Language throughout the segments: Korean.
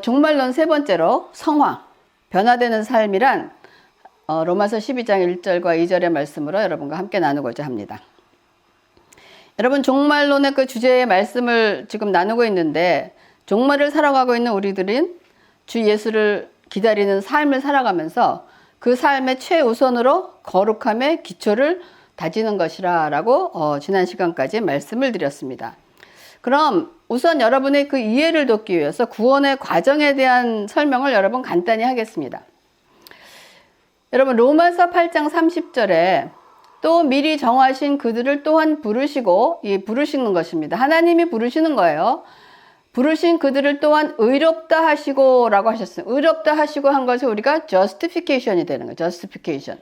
종말론 세 번째로 성화, 변화되는 삶이란 로마서 12장 1절과 2절의 말씀으로 여러분과 함께 나누고자 합니다. 여러분, 종말론의 그 주제의 말씀을 지금 나누고 있는데, 종말을 살아가고 있는 우리들은 주 예수를 기다리는 삶을 살아가면서 그 삶의 최우선으로 거룩함의 기초를 다지는 것이라 라고 지난 시간까지 말씀을 드렸습니다. 그럼 우선 여러분의 그 이해를 돕기 위해서 구원의 과정에 대한 설명을 여러분 간단히 하겠습니다. 여러분, 로마서 8장 30절에 또 미리 정하신 그들을 또한 부르시고, 부르시는 것입니다. 하나님이 부르시는 거예요. 부르신 그들을 또한 의롭다 하시고 라고 하셨어요. 의롭다 하시고 한 것이 우리가 justification이 되는 거예요. justification.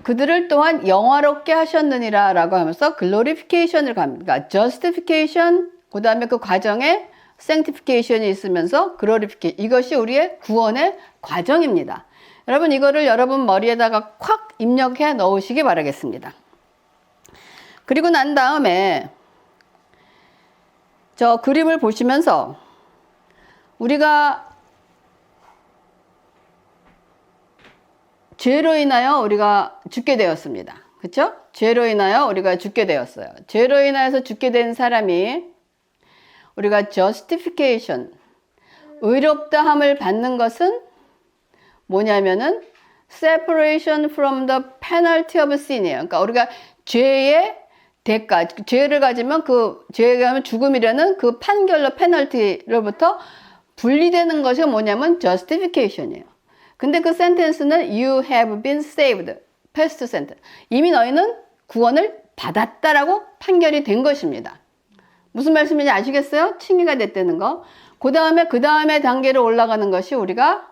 그들을 또한 영화롭게 하셨느니라 라고 하면서 glorification을 갑니다. 그러니까 justification, 그 다음에 그 과정에 sanctification이 있으면서 glorification. 이것이 우리의 구원의 과정입니다. 여러분, 이거를 여러분 머리에다가 콱 입력해 넣으시기 바라겠습니다. 그리고 난 다음에 저 그림을 보시면서 우리가 죄로 인하여 우리가 죽게 되었습니다. 그렇죠? 죄로 인하여 우리가 죽게 되었어요. 죄로 인하여서 죽게 된 사람이 우리가 justification, 의롭다함을 받는 것은 뭐냐면은 separation from the penalty of sin이에요. 그러니까 우리가 죄의 대가, 죄를 가지면 그 죄가 하면 죽음이라는 그 판결로 페널티로부터 분리되는 것이 뭐냐면 justification이에요. 근데 그 센텐스는 you have been saved, past sentence. 이미 너희는 구원을 받았다라고 판결이 된 것입니다. 무슨 말씀인지 아시겠어요? 칭의가 됐다는 거. 그 다음에 단계로 올라가는 것이 우리가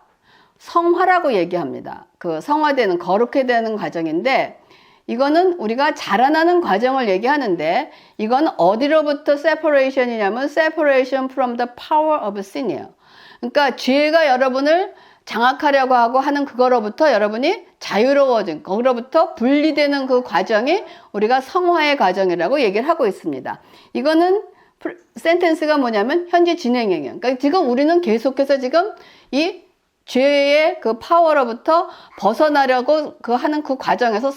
성화라고 얘기합니다. 그 성화되는, 거룩해 되는 과정인데, 이거는 우리가 자라나는 과정을 얘기하는데, 이건 어디로부터 separation이냐면 separation from the power of sin이에요. 그러니까 죄가 여러분을 장악하려고 하고 하는 그거로부터 여러분이 자유로워진, 거기로부터 분리되는 그 과정이 우리가 성화의 과정이라고 얘기를 하고 있습니다. 이거는 센텐스가 뭐냐면 현재 진행형이에요. 그러니까 지금 우리는 계속해서 지금 이 죄의 그 파워로부터 벗어나려고 하는 그 과정에서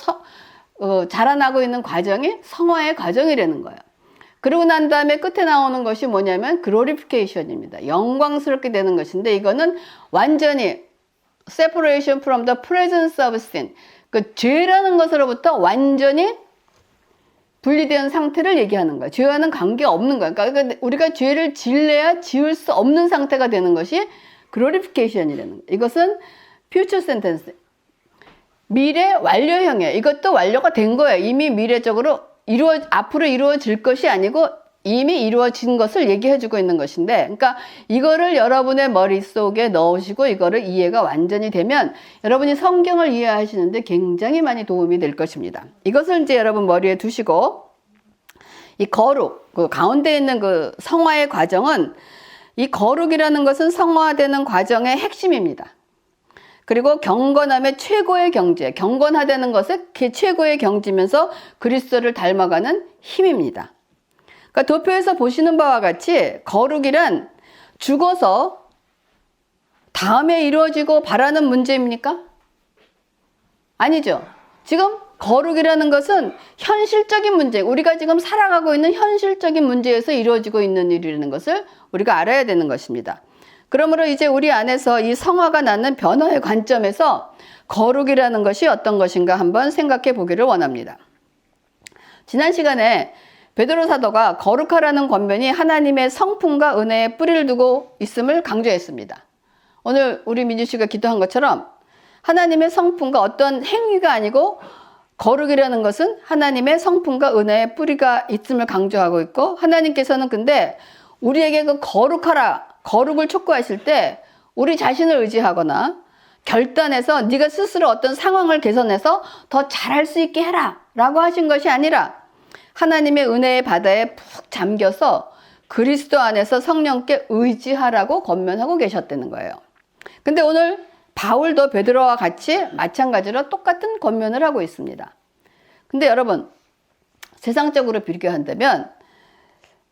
자라나고 있는 과정이 성화의 과정이라는 거예요. 그러고 난 다음에 끝에 나오는 것이 뭐냐면 glorification입니다. 영광스럽게 되는 것인데, 이거는 완전히 separation from the presence of sin. 그 죄라는 것으로부터 완전히 분리된 상태를 얘기하는 거예요. 죄와는 관계가 없는 거예요. 그러니까 우리가 죄를 지을래야 지을 수 없는 상태가 되는 것이 glorification이라는 거예요. 이것은 future sentence. 미래 완료형이에요. 이것도 완료가 된 거예요. 이미 미래적으로 앞으로 이루어질 것이 아니고 이미 이루어진 것을 얘기해주고 있는 것인데, 그러니까 이거를 여러분의 머릿속에 넣으시고 이거를 이해가 완전히 되면 여러분이 성경을 이해하시는데 굉장히 많이 도움이 될 것입니다. 이것을 이제 여러분 머리에 두시고, 이 거룩, 그 가운데 있는 그 성화의 과정은, 이 거룩이라는 것은 성화되는 과정의 핵심입니다. 그리고 경건함의 최고의 경지, 경건하다는 것은 그 최고의 경지면서 그리스도를 닮아가는 힘입니다. 그러니까 도표에서 보시는 바와 같이 거룩이란 죽어서 다음에 이루어지고 바라는 문제입니까? 아니죠. 지금 거룩이라는 것은 현실적인 문제, 우리가 지금 살아가고 있는 현실적인 문제에서 이루어지고 있는 일이라는 것을 우리가 알아야 되는 것입니다. 그러므로 이제 우리 안에서 이 성화가 낳는 변화의 관점에서 거룩이라는 것이 어떤 것인가 한번 생각해 보기를 원합니다. 지난 시간에 베드로 사도가 거룩하라는 권면이 하나님의 성품과 은혜에 뿌리를 두고 있음을 강조했습니다. 오늘 우리 민주 씨가 기도한 것처럼 하나님의 성품과 어떤 행위가 아니고 거룩이라는 것은 하나님의 성품과 은혜의 뿌리가 있음을 강조하고 있고, 하나님께서는 근데 우리에게 그 거룩을 촉구하실 때 우리 자신을 의지하거나 결단해서 네가 스스로 어떤 상황을 개선해서 더 잘할 수 있게 해라 라고 하신 것이 아니라 하나님의 은혜의 바다에 푹 잠겨서 그리스도 안에서 성령께 의지하라고 권면하고 계셨다는 거예요. 근데 오늘 바울도 베드로와 같이 마찬가지로 똑같은 권면을 하고 있습니다. 근데 여러분, 세상적으로 비교한다면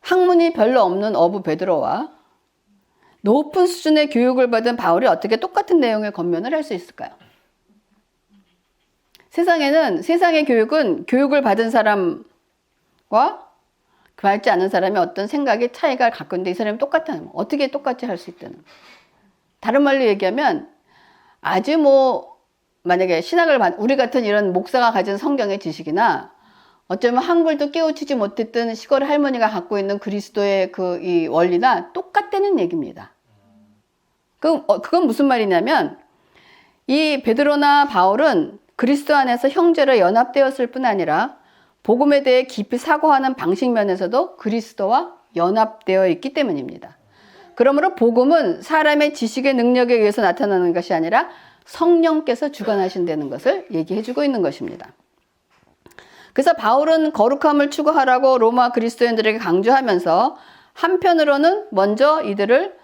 학문이 별로 없는 어부 베드로와 높은 수준의 교육을 받은 바울이 어떻게 똑같은 내용의 권면을 할 수 있을까요? 세상의 교육은 교육을 받은 사람과 받지 않은 사람의 어떤 생각의 차이가 갖고 있는데 이 사람이 똑같다는 거. 어떻게 똑같이 할 수 있다는 거. 다른 말로 얘기하면 아주 만약에 우리 같은 이런 목사가 가진 성경의 지식이나 어쩌면 한글도 깨우치지 못했던 시골 할머니가 갖고 있는 그리스도의 이 원리나 똑같다는 얘기입니다. 그건 무슨 말이냐면 이 베드로나 바울은 그리스도 안에서 형제로 연합되었을 뿐 아니라 복음에 대해 깊이 사고하는 방식 면에서도 그리스도와 연합되어 있기 때문입니다. 그러므로 복음은 사람의 지식의 능력에 의해서 나타나는 것이 아니라 성령께서 주관하신다는 것을 얘기해 주고 있는 것입니다. 그래서 바울은 거룩함을 추구하라고 로마 그리스도인들에게 강조하면서 한편으로는 먼저 이들을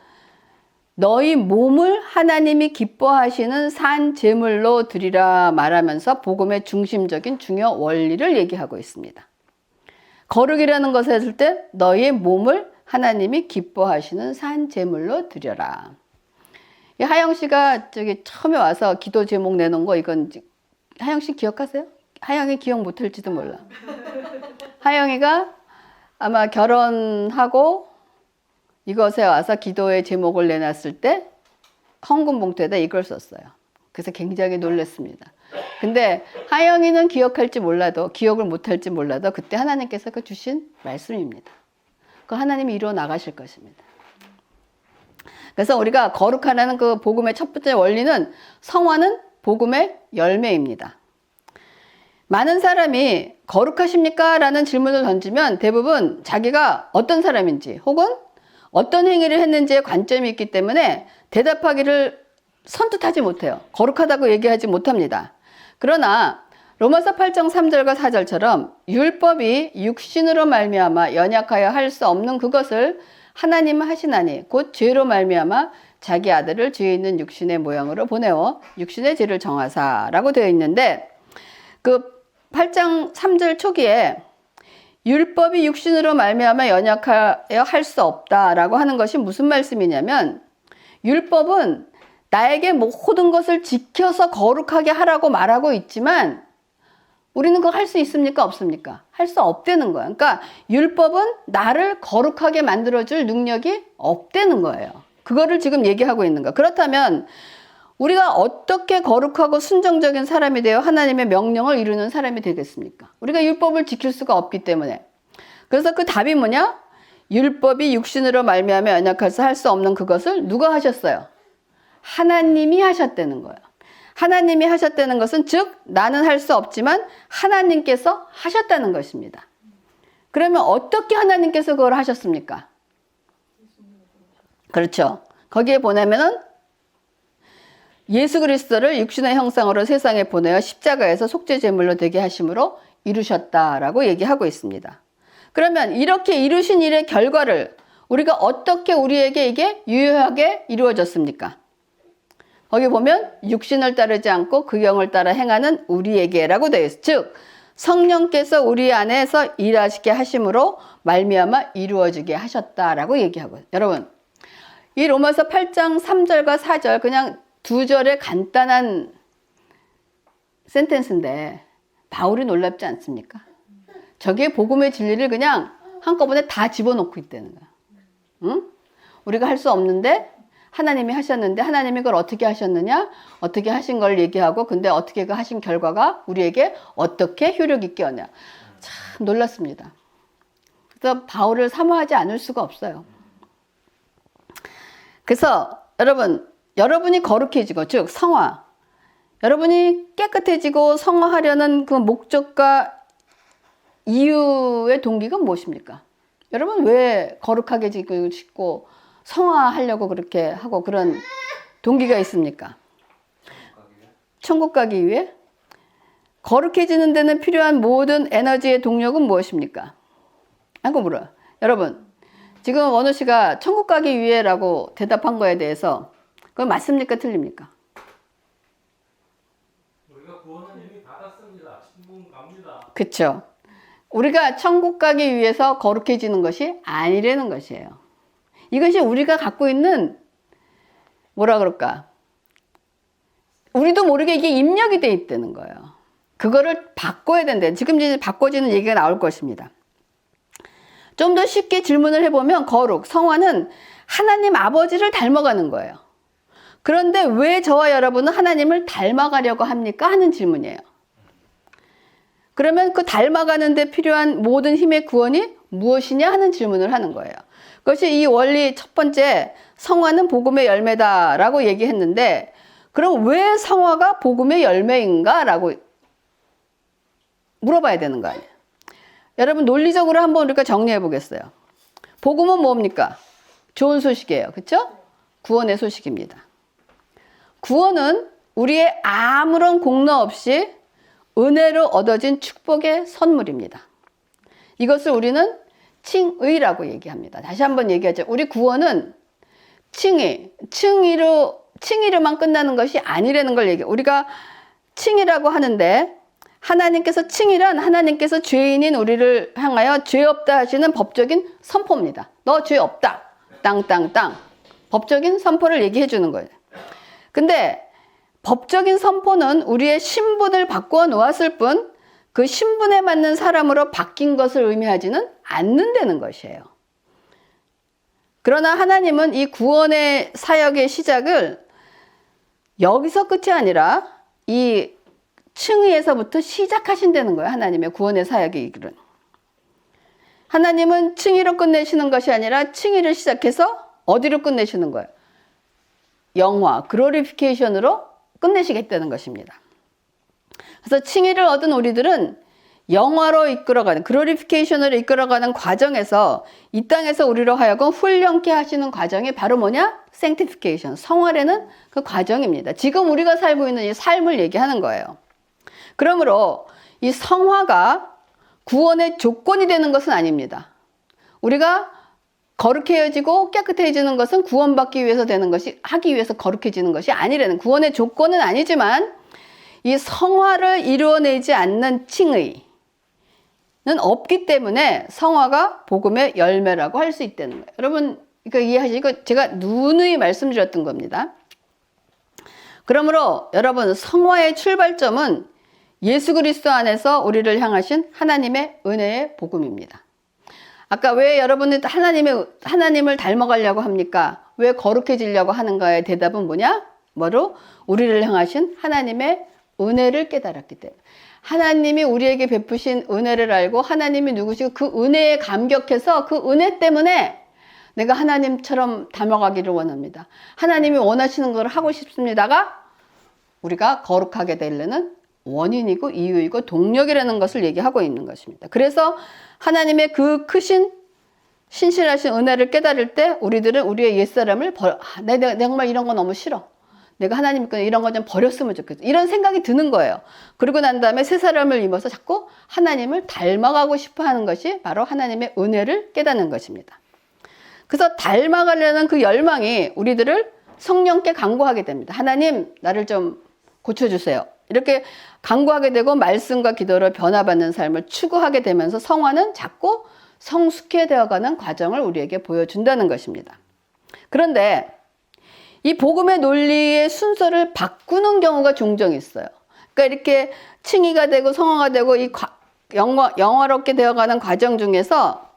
너희 몸을 하나님이 기뻐하시는 산 제물로 드리라 말하면서 복음의 중심적인 중요 원리를 얘기하고 있습니다. 거룩이라는 것을 했을 때 너희의 몸을 하나님이 기뻐하시는 산 제물로 드려라. 하영 씨가 처음에 와서 기도 제목 내놓은 거 이건 하영 씨 기억하세요? 하영이 기억 못할지도 몰라. 하영이가 아마 결혼하고 이것에 와서 기도의 제목을 내놨을 때 헌금 봉투에다 이걸 썼어요. 그래서 굉장히 놀랐습니다. 근데 하영이는 기억을 못할지 몰라도 그때 하나님께서 주신 말씀입니다. 그 하나님이 이루어 나가실 것입니다. 그래서 우리가 거룩하라는 그 복음의 첫 번째 원리는 성화는 복음의 열매입니다. 많은 사람이 거룩하십니까? 라는 질문을 던지면 대부분 자기가 어떤 사람인지 혹은 어떤 행위를 했는지에 관점이 있기 때문에 대답하기를 선뜻하지 못해요. 거룩하다고 얘기하지 못합니다. 그러나 로마서 8장 3절과 4절처럼 율법이 육신으로 말미암아 연약하여 할 수 없는 그것을 하나님은 하시나니 곧 죄로 말미암아 자기 아들을 죄 있는 육신의 모양으로 보내어 육신의 죄를 정하사라고 되어 있는데 그 8장 3절 초기에 율법이 육신으로 말미암아 연약하여 할 수 없다라고 하는 것이 무슨 말씀이냐면 율법은 나에게 모든 것을 지켜서 거룩하게 하라고 말하고 있지만 우리는 그거 할 수 있습니까? 없습니까? 할 수 없다는 거야. 그러니까 율법은 나를 거룩하게 만들어줄 능력이 없다는 거예요. 그거를 지금 얘기하고 있는 거야. 그렇다면 우리가 어떻게 거룩하고 순종적인 사람이 되어 하나님의 명령을 이루는 사람이 되겠습니까? 우리가 율법을 지킬 수가 없기 때문에. 그래서 그 답이 뭐냐? 율법이 육신으로 말미암아 연약해서 할 수 없는 그것을 누가 하셨어요? 하나님이 하셨다는 거예요. 하나님이 하셨다는 것은 즉 나는 할 수 없지만 하나님께서 하셨다는 것입니다. 그러면 어떻게 하나님께서 그걸 하셨습니까? 그렇죠. 거기에 보내면은 예수 그리스도를 육신의 형상으로 세상에 보내어 십자가에서 속죄 제물로 되게 하심으로 이루셨다라고 얘기하고 있습니다. 그러면 이렇게 이루신 일의 결과를 우리가 어떻게 우리에게 이게 유효하게 이루어졌습니까? 거기 보면 육신을 따르지 않고 그 영을 따라 행하는 우리에게라고 되어 있어요. 즉 성령께서 우리 안에서 일하시게 하심으로 말미암아 이루어지게 하셨다라고 얘기하고 여러분 이 로마서 8장 3절과 4절 그냥 두 절의 간단한 센텐스인데 바울이 놀랍지 않습니까? 저게 복음의 진리를 그냥 한꺼번에 다 집어넣고 있다는 거야. 응? 우리가 할 수 없는데 하나님이 하셨는데 하나님이 그걸 어떻게 하셨느냐? 어떻게 하신 걸 얘기하고 근데 어떻게 그 하신 결과가 우리에게 어떻게 효력 있게 오냐? 참 놀랐습니다. 그래서 바울을 사모하지 않을 수가 없어요. 그래서 여러분이 거룩해지고 즉 성화 여러분이 깨끗해지고 성화하려는 그 목적과 이유의 동기가 무엇입니까? 여러분 왜 거룩하게 지고 싶고 성화하려고 그렇게 하고 그런 동기가 있습니까? 천국 가기 위해? 거룩해지는 데는 필요한 모든 에너지의 동력은 무엇입니까? 하고 물어요. 여러분 지금 원우 씨가 천국 가기 위해라고 대답한 거에 대해서 그건 맞습니까? 틀립니까? 우리가 구원은 이미 받았습니다. 천국 갑니다. 그렇죠. 우리가 천국 가기 위해서 거룩해지는 것이 아니라는 것이에요. 이것이 우리가 갖고 있는 뭐라 그럴까? 우리도 모르게 이게 입력이 돼 있다는 거예요. 그거를 바꿔야 된대. 지금 이제 바꿔지는 얘기가 나올 것입니다. 좀 더 쉽게 질문을 해보면 거룩, 성화는 하나님 아버지를 닮아가는 거예요. 그런데 왜 저와 여러분은 하나님을 닮아가려고 합니까? 하는 질문이에요. 그러면 그 닮아가는 데 필요한 모든 힘의 구원이 무엇이냐 하는 질문을 하는 거예요. 그것이 이 원리 첫 번째, 성화는 복음의 열매다라고 얘기했는데, 그럼 왜 성화가 복음의 열매인가? 라고 물어봐야 되는 거 아니에요. 여러분 논리적으로 한번 우리가 정리해 보겠어요. 복음은 뭡니까? 좋은 소식이에요. 그렇죠? 구원의 소식입니다. 구원은 우리의 아무런 공로 없이 은혜로 얻어진 축복의 선물입니다. 이것을 우리는 칭의라고 얘기합니다. 다시 한번 얘기하죠. 우리 구원은 칭의로만 끝나는 것이 아니라는 걸 얘기해요. 우리가 칭의라고 하는데, 하나님께서 칭의란 하나님께서 죄인인 우리를 향하여 죄 없다 하시는 법적인 선포입니다. 너 죄 없다. 땅땅땅. 법적인 선포를 얘기해 주는 거예요. 근데 법적인 선포는 우리의 신분을 바꾸어 놓았을 뿐 그 신분에 맞는 사람으로 바뀐 것을 의미하지는 않는다는 것이에요. 그러나 하나님은 이 구원의 사역의 시작을 여기서 끝이 아니라 이 칭의에서부터 시작하신다는 거예요. 하나님의 구원의 사역의 길은. 하나님은 칭의로 끝내시는 것이 아니라 칭의를 시작해서 어디로 끝내시는 거예요? 영화, 글로리피케이션으로 끝내시겠다는 것입니다. 그래서 칭의를 얻은 우리들은 영화로 이끌어가는, 글로리피케이션으로 이끌어가는 과정에서 이 땅에서 우리로 하여금 훈련케 하시는 과정이 바로 뭐냐? sanctification, 성화라는 그 과정입니다. 지금 우리가 살고 있는 이 삶을 얘기하는 거예요. 그러므로 이 성화가 구원의 조건이 되는 것은 아닙니다. 우리가 거룩해지고 깨끗해지는 것은 구원받기 위해서 되는 것이, 하기 위해서 거룩해지는 것이 아니라는, 구원의 조건은 아니지만 이 성화를 이루어내지 않는 칭의는 없기 때문에 성화가 복음의 열매라고 할 수 있다는 거예요. 여러분 이거 이해하시고, 제가 누누이 말씀드렸던 겁니다. 그러므로 여러분, 성화의 출발점은 예수 그리스도 안에서 우리를 향하신 하나님의 은혜의 복음입니다. 아까 왜 여러분은 하나님을 닮아가려고 합니까? 왜 거룩해지려고 하는가의 대답은 뭐냐? 뭐로? 우리를 향하신 하나님의 은혜를 깨달았기 때문에. 하나님이 우리에게 베푸신 은혜를 알고 하나님이 누구시고 그 은혜에 감격해서 그 은혜 때문에 내가 하나님처럼 닮아가기를 원합니다. 하나님이 원하시는 걸 하고 싶습니다가 우리가 거룩하게 되려는 원인이고 이유이고 동력이라는 것을 얘기하고 있는 것입니다. 그래서 하나님의 그 크신 신실하신 은혜를 깨달을 때 우리들은 우리의 옛사람을 내가 정말 이런 거 너무 싫어. 내가 하나님 이런 거 좀 버렸으면 좋겠어. 이런 생각이 드는 거예요. 그러고 난 다음에 새 사람을 입어서 자꾸 하나님을 닮아가고 싶어 하는 것이 바로 하나님의 은혜를 깨닫는 것입니다. 그래서 닮아가려는 그 열망이 우리들을 성령께 간구하게 됩니다. 하나님, 나를 좀 고쳐주세요. 이렇게 간구하게 되고 말씀과 기도로 변화받는 삶을 추구하게 되면서 성화는 자꾸 성숙해 되어가는 과정을 우리에게 보여준다는 것입니다. 그런데 이 복음의 논리의 순서를 바꾸는 경우가 종종 있어요. 그러니까 이렇게 칭의가 되고 성화가 되고 이 영화롭게 되어가는 과정 중에서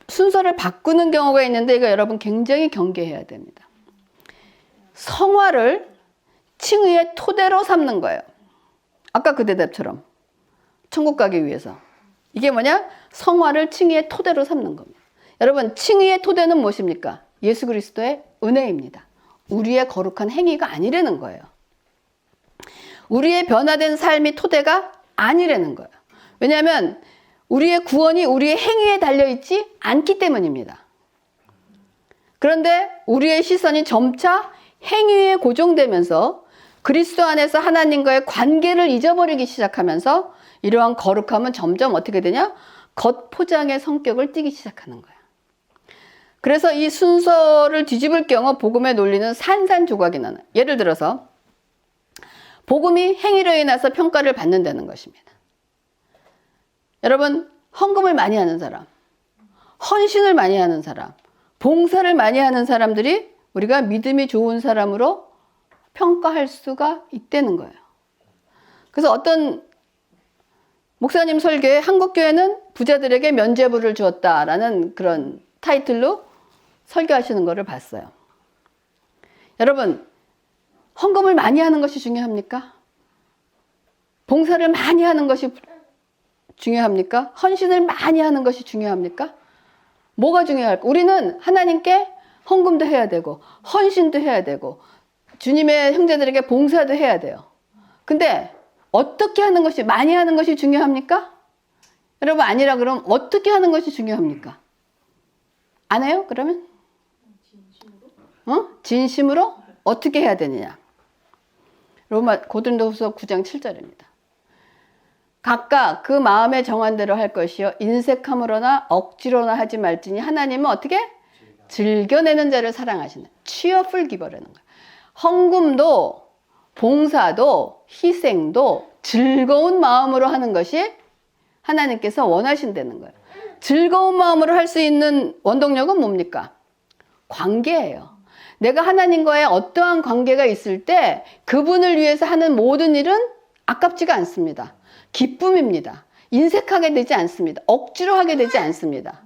순서를 바꾸는 경우가 있는데 이거 여러분 굉장히 경계해야 됩니다. 성화를 칭의의 토대로 삼는 거예요. 아까 그 대답처럼 천국 가기 위해서. 이게 뭐냐? 성화를 칭의의 토대로 삼는 겁니다. 여러분, 칭의의 토대는 무엇입니까? 예수 그리스도의 은혜입니다. 우리의 거룩한 행위가 아니라는 거예요. 우리의 변화된 삶이 토대가 아니라는 거예요. 왜냐하면 우리의 구원이 우리의 행위에 달려있지 않기 때문입니다. 그런데 우리의 시선이 점차 행위에 고정되면서 그리스도 안에서 하나님과의 관계를 잊어버리기 시작하면서 이러한 거룩함은 점점 어떻게 되냐? 겉포장의 성격을 띠기 시작하는 거예요. 그래서 이 순서를 뒤집을 경우 복음의 논리는 산산조각이 나는. 예를 들어서 복음이 행위로 인해서 평가를 받는다는 것입니다. 여러분, 헌금을 많이 하는 사람, 헌신을 많이 하는 사람, 봉사를 많이 하는 사람들이 우리가 믿음이 좋은 사람으로 평가할 수가 있다는 거예요. 그래서 어떤 목사님 설교에 한국교회는 부자들에게 면죄부를 주었다라는 그런 타이틀로 설교하시는 것을 봤어요. 여러분, 헌금을 많이 하는 것이 중요합니까? 봉사를 많이 하는 것이 중요합니까? 헌신을 많이 하는 것이 중요합니까? 뭐가 중요할까? 우리는 하나님께 헌금도 해야 되고 헌신도 해야 되고 주님의 형제들에게 봉사도 해야 돼요. 근데 어떻게 하는 것이, 많이 하는 것이 중요합니까? 여러분, 아니라 그러면 어떻게 하는 것이 중요합니까? 안 해요? 그러면? 진심으로? 어떻게 해야 되느냐? 고린도후서 9장 7절입니다. 각각 그 마음에 정한 대로 할 것이요 인색함으로나 억지로나 하지 말지니 하나님은 어떻게? 즐겨내는 자를 사랑하시는 cheerful giver라는 거예요. 헌금도 봉사도 희생도 즐거운 마음으로 하는 것이 하나님께서 원하신다는 거예요. 즐거운 마음으로 할 수 있는 원동력은 뭡니까? 관계예요. 내가 하나님과의 어떠한 관계가 있을 때 그분을 위해서 하는 모든 일은 아깝지가 않습니다. 기쁨입니다. 인색하게 되지 않습니다. 억지로 하게 되지 않습니다.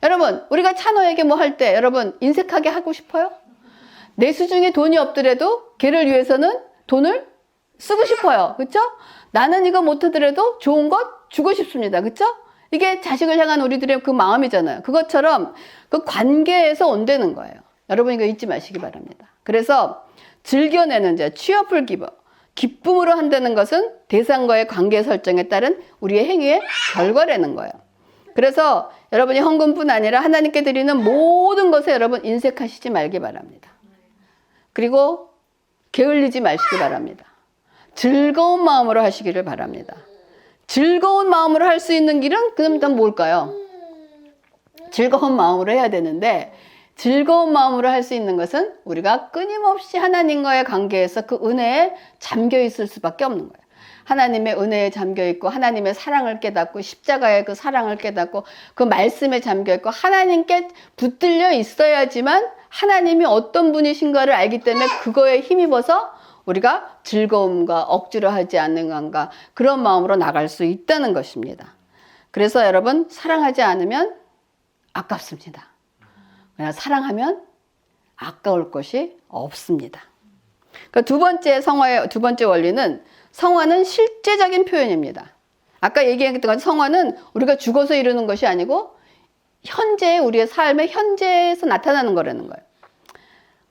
여러분, 우리가 찬호에게 뭐 할 때 여러분 인색하게 하고 싶어요? 내 수중에 돈이 없더라도 걔를 위해서는 돈을 쓰고 싶어요. 그렇죠? 나는 이거 못하더라도 좋은 것 주고 싶습니다. 그렇죠? 이게 자식을 향한 우리들의 그 마음이잖아요. 그것처럼 그 관계에서 온다는 거예요. 여러분 이거 잊지 마시기 바랍니다. 그래서 즐겨내는 자, cheerful giver. 기쁨으로 한다는 것은 대상과의 관계 설정에 따른 우리의 행위의 결과라는 거예요. 그래서 여러분이 헌금뿐 아니라 하나님께 드리는 모든 것에 여러분 인색하시지 말기 바랍니다. 그리고 게을리지 마시기 바랍니다. 즐거운 마음으로 하시기를 바랍니다. 즐거운 마음으로 할 수 있는 길은 그럼 뭘까요? 즐거운 마음으로 해야 되는데 즐거운 마음으로 할 수 있는 것은 우리가 끊임없이 하나님과의 관계에서 그 은혜에 잠겨 있을 수밖에 없는 거예요. 하나님의 은혜에 잠겨 있고 하나님의 사랑을 깨닫고 십자가의 그 사랑을 깨닫고 그 말씀에 잠겨 있고 하나님께 붙들려 있어야지만 하나님이 어떤 분이신가를 알기 때문에 그거에 힘입어서 우리가 즐거움과 억지로 하지 않는 것과 그런 마음으로 나갈 수 있다는 것입니다. 그래서 여러분 사랑하지 않으면 아깝습니다. 그냥 사랑하면 아까울 것이 없습니다. 그러니까 두 번째 성화의 두 번째 원리는 성화는 실제적인 표현입니다. 아까 얘기했던 것 성화는 우리가 죽어서 이루는 것이 아니고 현재 우리의 삶의 현재에서 나타나는 거라는 거예요.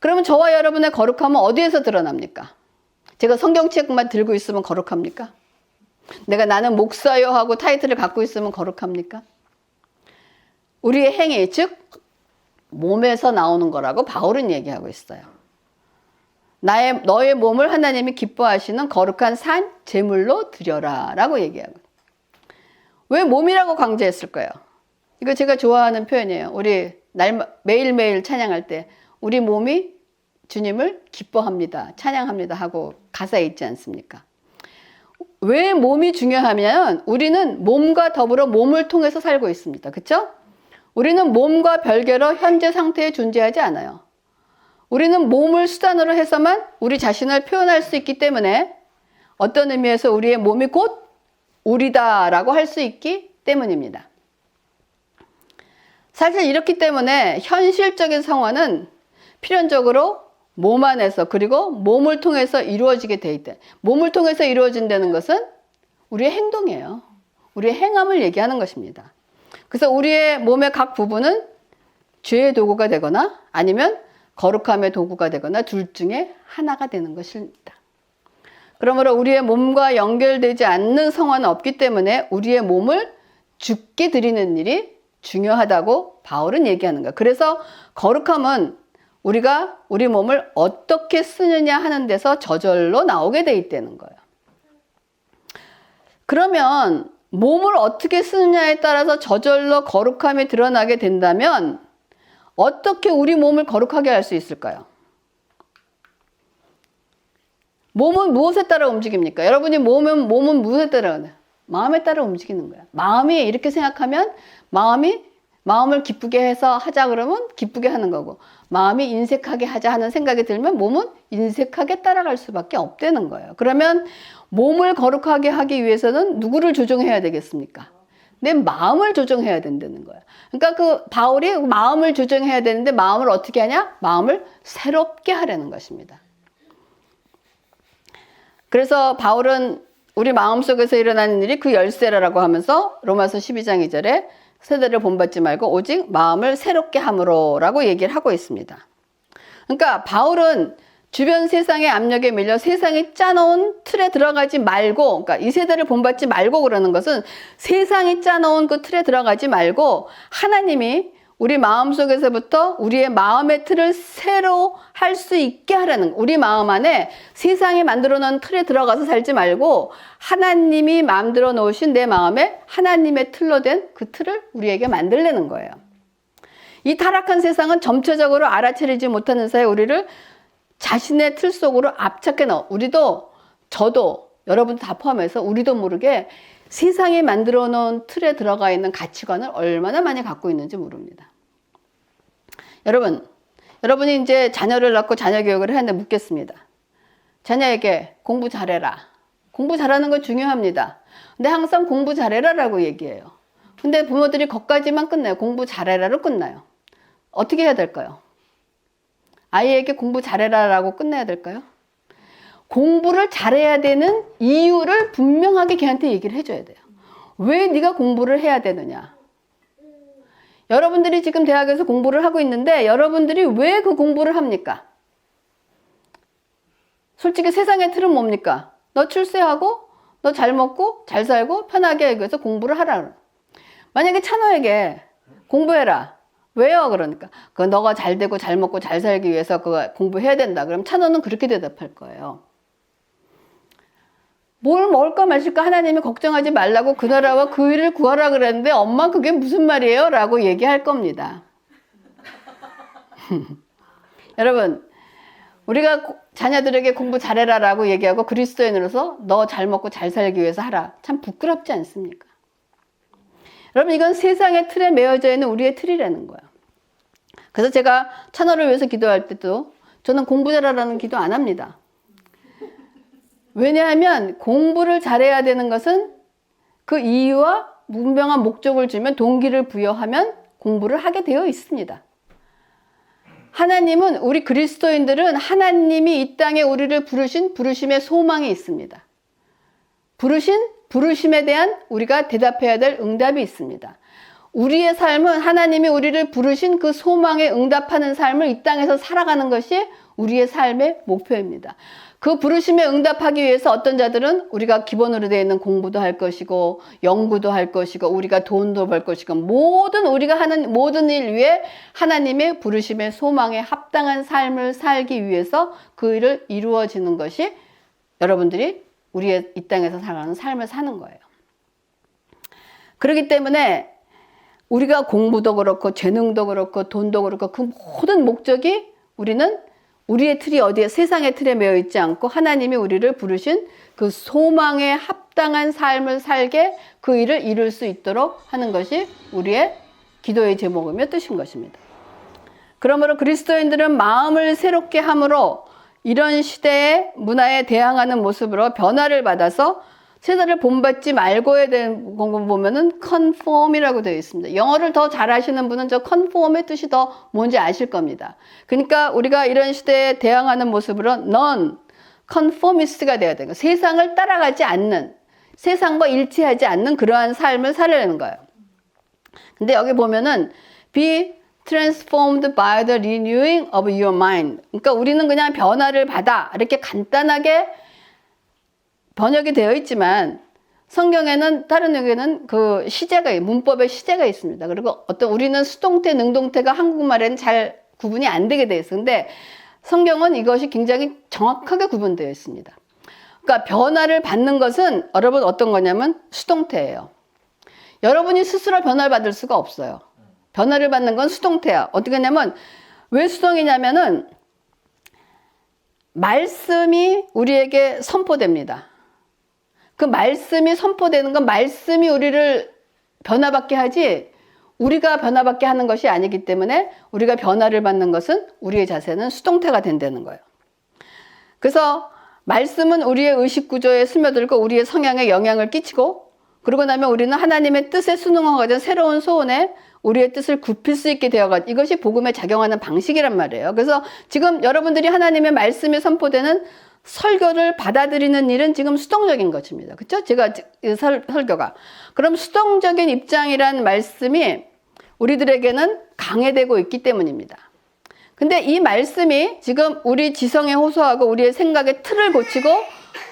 그러면 저와 여러분의 거룩함은 어디에서 드러납니까? 제가 성경책만 들고 있으면 거룩합니까? 내가 나는 목사요 하고 타이틀을 갖고 있으면 거룩합니까? 우리의 행위, 즉 몸에서 나오는 거라고 바울은 얘기하고 있어요. 너의 몸을 하나님이 기뻐하시는 거룩한 산 제물로 드려라 라고 얘기하고. 왜 몸이라고 강조했을 거예요? 이거 제가 좋아하는 표현이에요. 우리 매일매일 찬양할 때 우리 몸이 주님을 기뻐합니다, 찬양합니다 하고 가사에 있지 않습니까? 왜 몸이 중요하면 우리는 몸과 더불어 몸을 통해서 살고 있습니다. 그렇죠? 우리는 몸과 별개로 현재 상태에 존재하지 않아요. 우리는 몸을 수단으로 해서만 우리 자신을 표현할 수 있기 때문에 어떤 의미에서 우리의 몸이 곧 우리다라고 할 수 있기 때문입니다. 사실 이렇기 때문에 현실적인 성화는 필연적으로 몸 안에서 그리고 몸을 통해서 이루어지게 돼 있다. 몸을 통해서 이루어진다는 것은 우리의 행동이에요. 우리의 행함을 얘기하는 것입니다. 그래서 우리의 몸의 각 부분은 죄의 도구가 되거나 아니면 거룩함의 도구가 되거나 둘 중에 하나가 되는 것입니다. 그러므로 우리의 몸과 연결되지 않는 성화는 없기 때문에 우리의 몸을 죽게 드리는 일이 중요하다고 바울은 얘기하는 거예요. 그래서 거룩함은 우리가 우리 몸을 어떻게 쓰느냐 하는 데서 저절로 나오게 돼 있다는 거예요. 그러면 몸을 어떻게 쓰느냐에 따라서 저절로 거룩함이 드러나게 된다면 어떻게 우리 몸을 거룩하게 할 수 있을까요? 몸은 무엇에 따라 움직입니까? 여러분이 몸은 무엇에 따라? 마음에 따라 움직이는 거야. 마음이 이렇게 생각하면 마음이 마음을 기쁘게 해서 하자 그러면 기쁘게 하는 거고, 마음이 인색하게 하자 하는 생각이 들면 몸은 인색하게 따라갈 수밖에 없다는 거예요. 그러면 몸을 거룩하게 하기 위해서는 누구를 조정해야 되겠습니까? 내 마음을 조정해야 된다는 거예요. 그러니까 그 바울이 마음을 조정해야 되는데 마음을 어떻게 하냐? 마음을 새롭게 하려는 것입니다. 그래서 바울은 우리 마음속에서 일어나는 일이 그 열쇠라고 하면서 로마서 12장 2절에 세대를 본받지 말고 오직 마음을 새롭게 함으로라고 얘기를 하고 있습니다. 그러니까 바울은 주변 세상의 압력에 밀려 세상이 짜놓은 틀에 들어가지 말고, 그러니까 이 세대를 본받지 말고 그러는 것은 세상이 짜놓은 그 틀에 들어가지 말고 하나님이 우리 마음속에서부터 우리의 마음의 틀을 새로 할 수 있게 하라는, 우리 마음 안에 세상이 만들어 놓은 틀에 들어가서 살지 말고 하나님이 만들어 놓으신 내 마음에 하나님의 틀로 된 그 틀을 우리에게 만들려는 거예요. 이 타락한 세상은 점차적으로 알아차리지 못하는 사이에 우리를 자신의 틀 속으로 압착해 넣어. 우리도, 저도, 여러분도 다 포함해서 우리도 모르게 세상이 만들어 놓은 틀에 들어가 있는 가치관을 얼마나 많이 갖고 있는지 모릅니다. 여러분이 이제 자녀를 낳고 자녀 교육을 하는데 묻겠습니다. 자녀에게 공부 잘해라. 공부 잘하는 건 중요합니다. 근데 항상 공부 잘해라라고 얘기해요. 근데 부모들이 거기까지만 끝나요. 공부 잘해라로 끝나요. 어떻게 해야 될까요? 아이에게 공부 잘해라라고 끝내야 될까요? 공부를 잘해야 되는 이유를 분명하게 걔한테 얘기를 해줘야 돼요. 왜 네가 공부를 해야 되느냐? 여러분들이 지금 대학에서 공부를 하고 있는데 여러분들이 왜 그 공부를 합니까? 솔직히 세상의 틀은 뭡니까? 너 출세하고 너 잘 먹고 잘 살고 편하게 하기 위해서 공부를 하라. 만약에 찬호에게 공부해라. 왜요? 그러니까 그 너가 잘 되고 잘 먹고 잘 살기 위해서 그거 공부해야 된다. 그럼 찬호는 그렇게 대답할 거예요. 뭘 먹을까 마실까 하나님이 걱정하지 말라고 그 나라와 그 일을 구하라 그랬는데 엄마 그게 무슨 말이에요? 라고 얘기할 겁니다. 여러분, 우리가 자녀들에게 공부 잘해라 라고 얘기하고 그리스도인으로서 너 잘 먹고 잘 살기 위해서 하라. 참 부끄럽지 않습니까? 여러분, 이건 세상의 틀에 매여져 있는 우리의 틀이라는 거예요. 그래서 제가 찬호를 위해서 기도할 때도 저는 공부 잘하라는 기도 안 합니다. 왜냐하면 공부를 잘해야 되는 것은 그 이유와 분명한 목적을 주면 동기를 부여하면 공부를 하게 되어 있습니다. 하나님은, 우리 그리스도인들은 하나님이 이 땅에 우리를 부르신 부르심의 소망이 있습니다. 부르심에 대한 우리가 대답해야 될 응답이 있습니다. 우리의 삶은 하나님이 우리를 부르신 그 소망에 응답하는 삶을 이 땅에서 살아가는 것이 우리의 삶의 목표입니다. 그 부르심에 응답하기 위해서 어떤 자들은 우리가 기본으로 되어 있는 공부도 할 것이고 연구도 할 것이고 우리가 돈도 벌 것이고 모든 우리가 하는 모든 일 위에 하나님의 부르심의 소망에 합당한 삶을 살기 위해서 그 일을 이루어지는 것이 여러분들이 우리의 이 땅에서 살아가는 삶을 사는 거예요. 그렇기 때문에 우리가 공부도 그렇고 재능도 그렇고 돈도 그렇고 그 모든 목적이 우리는 우리의 틀이 어디에 세상의 틀에 매여 있지 않고 하나님이 우리를 부르신 그 소망에 합당한 삶을 살게 그 일을 이룰 수 있도록 하는 것이 우리의 기도의 제목이며 뜻인 것입니다. 그러므로 그리스도인들은 마음을 새롭게 함으로 이런 시대의 문화에 대항하는 모습으로 변화를 받아서 세대를 본받지 말고에 대한 거 보면은 conform이라고 되어 있습니다. 영어를 더 잘하시는 분은 저 conform의 뜻이 더 뭔지 아실 겁니다. 그러니까 우리가 이런 시대에 대항하는 모습으로 non-conformist가 돼야 돼요. 세상을 따라가지 않는, 세상과 일치하지 않는 그러한 삶을 살려는 거예요. 근데 여기 보면은 be transformed by the renewing of your mind. 그러니까 우리는 그냥 변화를 받아 이렇게 간단하게 번역이 되어 있지만 성경에는 다른 여기는 그 시제가 문법의 시제가 있습니다. 그리고 우리는 수동태, 능동태가 한국말에는 잘 구분이 안 되게 되어 있어요. 근데 성경은 이것이 굉장히 정확하게 구분되어 있습니다. 그러니까 변화를 받는 것은 여러분 어떤 거냐면 수동태예요. 여러분이 스스로 변화를 받을 수가 없어요. 변화를 받는 건 수동태야. 어떻게 하냐면 왜 수동이냐면은 말씀이 우리에게 선포됩니다. 그 말씀이 선포되는 건 말씀이 우리를 변화받게 하지 우리가 변화받게 하는 것이 아니기 때문에 우리가 변화를 받는 것은 우리의 자세는 수동태가 된다는 거예요. 그래서 말씀은 우리의 의식 구조에 스며들고 우리의 성향에 영향을 끼치고, 그러고 나면 우리는 하나님의 뜻에 순응하고자 새로운 소원에 우리의 뜻을 굽힐 수 있게 되어가지고, 이것이 복음에 작용하는 방식이란 말이에요. 그래서 지금 여러분들이 하나님의 말씀에 선포되는 설교를 받아들이는 일은 지금 수동적인 것입니다. 그렇죠? 제가 설교가. 그럼 수동적인 입장이란 말씀이 우리들에게는 강해되고 있기 때문입니다. 근데 이 말씀이 지금 우리 지성에 호소하고 우리의 생각의 틀을 고치고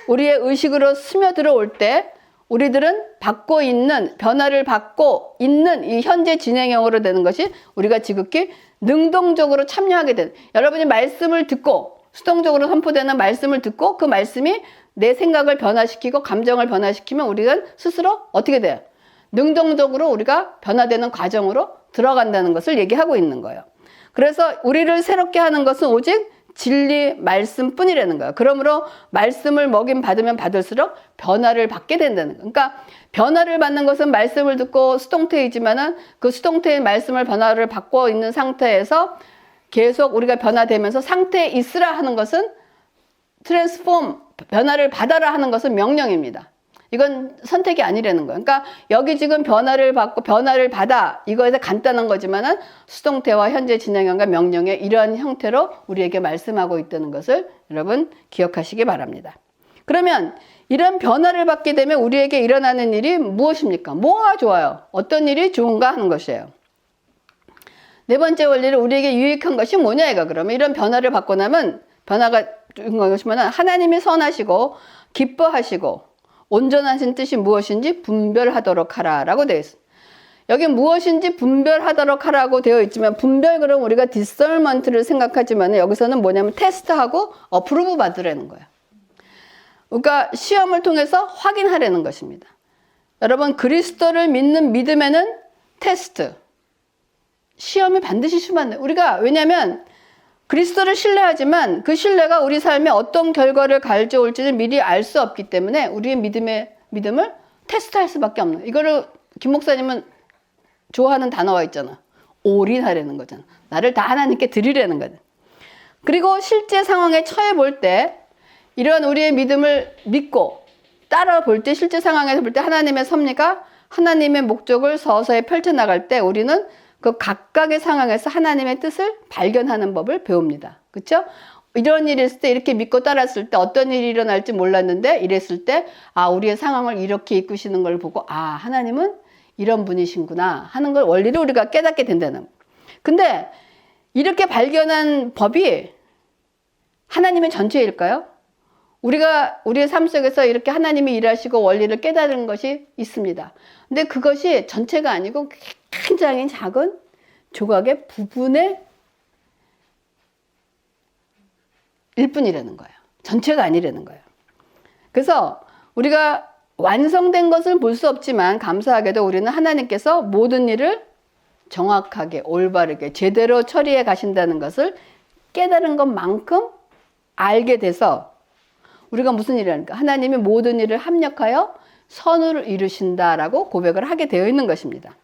우리의 의식으로 스며들어 올 때 우리들은 받고 있는, 변화를 받고 있는 이 현재 진행형으로 되는 것이 우리가 지극히 능동적으로 참여하게 되는, 여러분이 말씀을 듣고 수동적으로 선포되는 말씀을 듣고 그 말씀이 내 생각을 변화시키고 감정을 변화시키면 우리가 스스로 어떻게 돼요? 능동적으로 우리가 변화되는 과정으로 들어간다는 것을 얘기하고 있는 거예요. 그래서 우리를 새롭게 하는 것은 오직 진리 말씀뿐이라는 거예요. 그러므로 말씀을 먹임 받으면 받을수록 변화를 받게 된다는 거예요. 그러니까 변화를 받는 것은 말씀을 듣고 수동태이지만은 그 수동태의 말씀을 변화를 받고 있는 상태에서 계속 우리가 변화되면서 상태에 있으라 하는 것은 트랜스폼, 변화를 받아라 하는 것은 명령입니다. 이건 선택이 아니라는 거예요. 그러니까 여기 지금 변화를 받고 변화를 받아, 이거에서 간단한 거지만은 수동태와 현재 진행형과 명령의 이러한 형태로 우리에게 말씀하고 있다는 것을 여러분 기억하시기 바랍니다. 그러면 이런 변화를 받게 되면 우리에게 일어나는 일이 무엇입니까? 뭐가 좋아요? 어떤 일이 좋은가 하는 것이에요. 네 번째 원리는 우리에게 유익한 것이 뭐냐 이거. 그러면 이런 변화를 받고 나면, 변화가 좋은 것이면은 하나님이 선하시고 기뻐하시고 온전하신 뜻이 무엇인지 분별하도록 하라라고 되어 있습니다. 여기 무엇인지 분별하도록 하라고 되어 있지만, 분별 그럼 우리가 디설먼트를 생각하지만 여기서는 뭐냐면 테스트하고 어프로브 받으라는 거예요. 그러니까 시험을 통해서 확인하라는 것입니다. 여러분, 그리스도를 믿는 믿음에는 테스트, 시험이 반드시 심한데, 우리가 왜냐하면 그리스도를 신뢰하지만 그 신뢰가 우리 삶에 어떤 결과를 가져올지는 미리 알 수 없기 때문에 우리의 믿음을 테스트할 수밖에 없는 거예요. 이거를 김 목사님은 좋아하는 단어가 있잖아. 올인하려는 거잖아. 나를 다 하나님께 드리려는 거잖아. 그리고 실제 상황에 처해 볼 때 이런 우리의 믿음을 믿고 따라 볼 때, 실제 상황에서 볼 때 하나님의 섭리가, 하나님의 목적을 서서히 펼쳐나갈 때 우리는 그 각각의 상황에서 하나님의 뜻을 발견하는 법을 배웁니다. 그렇죠? 이런 일이 있을 때 이렇게 믿고 따랐을 때 어떤 일이 일어날지 몰랐는데 이랬을 때, 아, 우리의 상황을 이렇게 이끄시는 걸 보고, 아, 하나님은 이런 분이신구나 하는 걸, 원리를 우리가 깨닫게 된다는. 근데 이렇게 발견한 법이 하나님의 전체일까요? 우리가 우리의 삶 속에서 이렇게 하나님이 일하시고 원리를 깨달은 것이 있습니다. 근데 그것이 전체가 아니고 굉장히 작은 조각의 부분의 일뿐이라는 거예요. 전체가 아니라는 거예요. 그래서 우리가 완성된 것을 볼 수 없지만 감사하게도 우리는 하나님께서 모든 일을 정확하게, 올바르게, 제대로 처리해 가신다는 것을 깨달은 것만큼 알게 돼서 우리가 무슨 일을 하니까 하나님이 모든 일을 합력하여 선을 이루신다라고 고백을 하게 되어 있는 것입니다.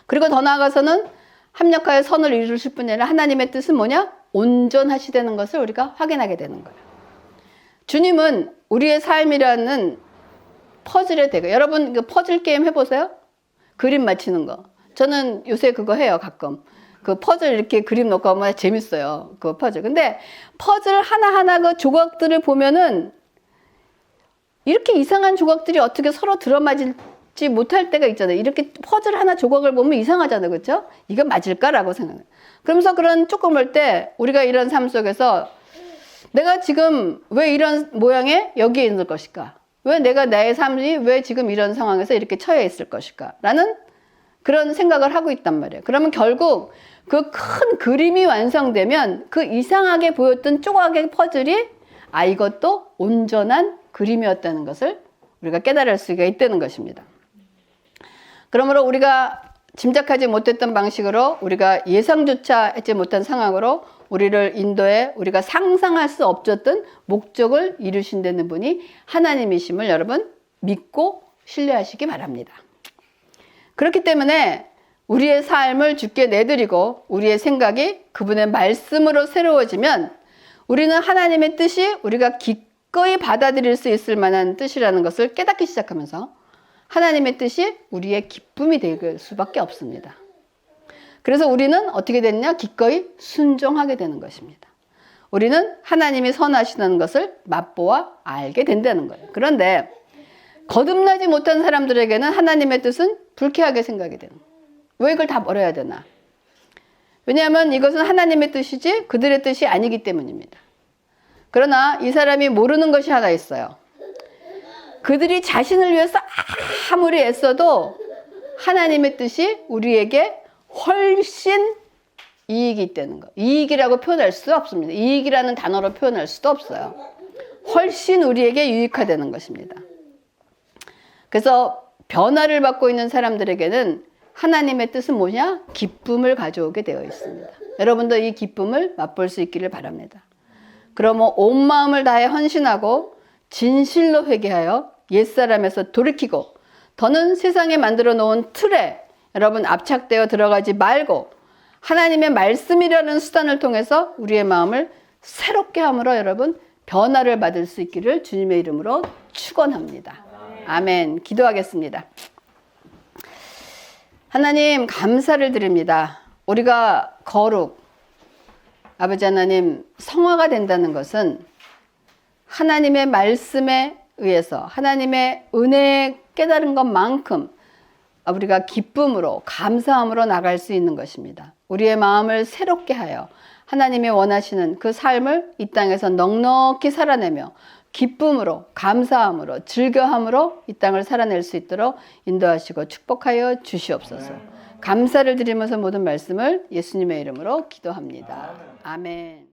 그리고 더 나아가서는 합력하여 선을 이루실 뿐 아니라 하나님의 뜻은 뭐냐? 온전하시다는 것을 우리가 확인하게 되는 거예요. 주님은 우리의 삶이라는 퍼즐의 대가, 여러분 그 퍼즐 게임 해보세요? 그림 맞히는 거. 저는 요새 그거 해요, 가끔. 그 퍼즐 이렇게 그림 놓고 하면 재밌어요. 그 퍼즐. 근데 퍼즐 하나하나 그 조각들을 보면은 이렇게 이상한 조각들이 어떻게 서로 들어맞을지 못할 때가 있잖아요. 이렇게 퍼즐 하나 조각을 보면 이상하잖아요. 그렇죠? 이거 맞을까라고 생각해요. 그러면서 그런 조금 할 때 우리가 이런 삶 속에서 내가 지금 왜 이런 모양의 여기에 있는 것일까? 왜 내가 나의 삶이 왜 지금 이런 상황에서 이렇게 처해 있을 것일까? 라는 그런 생각을 하고 있단 말이에요. 그러면 결국 그 큰 그림이 완성되면 그 이상하게 보였던 조각의 퍼즐이, 아, 이것도 온전한 그림이었다는 것을 우리가 깨달을 수가 있다는 것입니다. 그러므로 우리가 짐작하지 못했던 방식으로, 우리가 예상조차 하지 못한 상황으로 우리를 인도해 우리가 상상할 수 없었던 목적을 이루신다는 분이 하나님이심을 여러분 믿고 신뢰하시기 바랍니다. 그렇기 때문에 우리의 삶을 주께 내드리고 우리의 생각이 그분의 말씀으로 새로워지면 우리는 하나님의 뜻이 우리가 기꺼이 받아들일 수 있을 만한 뜻이라는 것을 깨닫기 시작하면서 하나님의 뜻이 우리의 기쁨이 될 수밖에 없습니다. 그래서 우리는 어떻게 됐냐? 기꺼이 순종하게 되는 것입니다. 우리는 하나님이 선하시다는 것을 맛보아 알게 된다는 거예요. 그런데 거듭나지 못한 사람들에게는 하나님의 뜻은 불쾌하게 생각이 되는 거예요. 왜 이걸 다 버려야 되나? 왜냐하면 이것은 하나님의 뜻이지 그들의 뜻이 아니기 때문입니다. 그러나 이 사람이 모르는 것이 하나 있어요. 그들이 자신을 위해서 아무리 애써도 하나님의 뜻이 우리에게 훨씬 이익이 있다는 거. 이익이라고 표현할 수 없습니다. 이익이라는 단어로 표현할 수도 없어요. 훨씬 우리에게 유익하다는 것입니다. 그래서 변화를 받고 있는 사람들에게는 하나님의 뜻은 뭐냐? 기쁨을 가져오게 되어 있습니다. 여러분도 이 기쁨을 맛볼 수 있기를 바랍니다. 그러면 온 마음을 다해 헌신하고 진실로 회개하여 옛사람에서 돌이키고 더는 세상에 만들어 놓은 틀에 여러분 압착되어 들어가지 말고 하나님의 말씀이라는 수단을 통해서 우리의 마음을 새롭게 함으로 여러분 변화를 받을 수 있기를 주님의 이름으로 축원합니다. 아멘. 기도하겠습니다. 하나님 감사를 드립니다. 우리가 거룩, 아버지 하나님 성화가 된다는 것은 하나님의 말씀에 의해서 하나님의 은혜에 깨달은 것만큼 우리가 기쁨으로 감사함으로 나갈 수 있는 것입니다. 우리의 마음을 새롭게 하여 하나님이 원하시는 그 삶을 이 땅에서 넉넉히 살아내며 기쁨으로 감사함으로 즐거함으로 이 땅을 살아낼 수 있도록 인도하시고 축복하여 주시옵소서. 감사를 드리면서 모든 말씀을 예수님의 이름으로 기도합니다. 아멘.